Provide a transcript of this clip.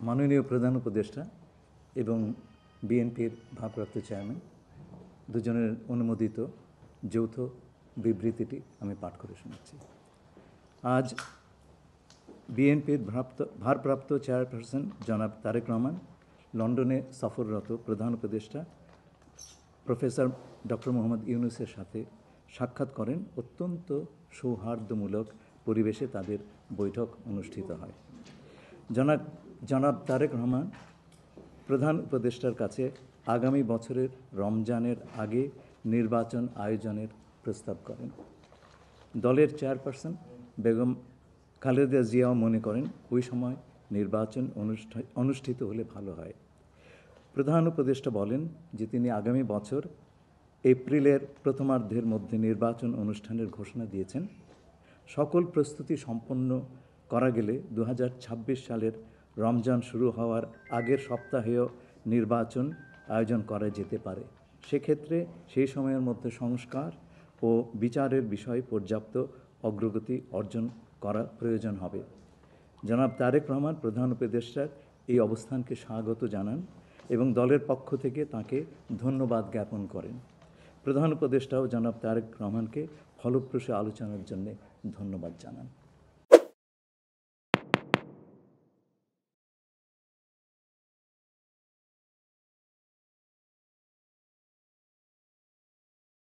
মাননীয় প্রধান উপদেষ্টা এবং বিএনপির ভারপ্রাপ্ত চেয়ারম্যান দুজনের অনুমোদিত যৌথ বিবৃতিটি আমি পাঠ করে শোনাচ্ছি। আজ বিএনপির ভারপ্রাপ্ত চেয়ারপারসন জনাব তারেক রহমান লন্ডনে সফররত প্রধান উপদেষ্টা প্রফেসর ডক্টর মোহাম্মদ ইউনূসের সাথে সাক্ষাৎ করেন। অত্যন্ত সৌহার্দ্যমূলক পরিবেশে তাদের বৈঠক অনুষ্ঠিত হয়। জনাব তারেক রহমান প্রধান উপদেষ্টার কাছে আগামী বছরের রমজানের আগে নির্বাচন আয়োজনের প্রস্তাব করেন। দলের চেয়ারপারসন বেগম খালেদা জিয়াও মনে করেন ওই সময় নির্বাচন অনুষ্ঠিত হলে ভালো হয়। প্রধান উপদেষ্টা বলেন যে তিনি আগামী বছর এপ্রিলের প্রথমার্ধের মধ্যে নির্বাচন অনুষ্ঠানের ঘোষণা দিয়েছেন। সকল প্রস্তুতি সম্পন্ন করা গেলে 2026 সালের রমজান শুরু হওয়ার আগের সপ্তাহেও নির্বাচন আয়োজন করা যেতে পারে। সেক্ষেত্রে সেই সময়ের মধ্যে সংস্কার ও বিচারের বিষয়ে পর্যাপ্ত অগ্রগতি অর্জন করা প্রয়োজন হবে। জনাব তারেক রহমান প্রধান উপদেষ্টার এই অবস্থানকে স্বাগত জানান এবং দলের পক্ষ থেকে তাকে ধন্যবাদ জ্ঞাপন করেন। প্রধান উপদেষ্টাও জনাব তারেক রহমানকে ফলপ্রসূ আলোচনার জন্য ধন্যবাদ জানান।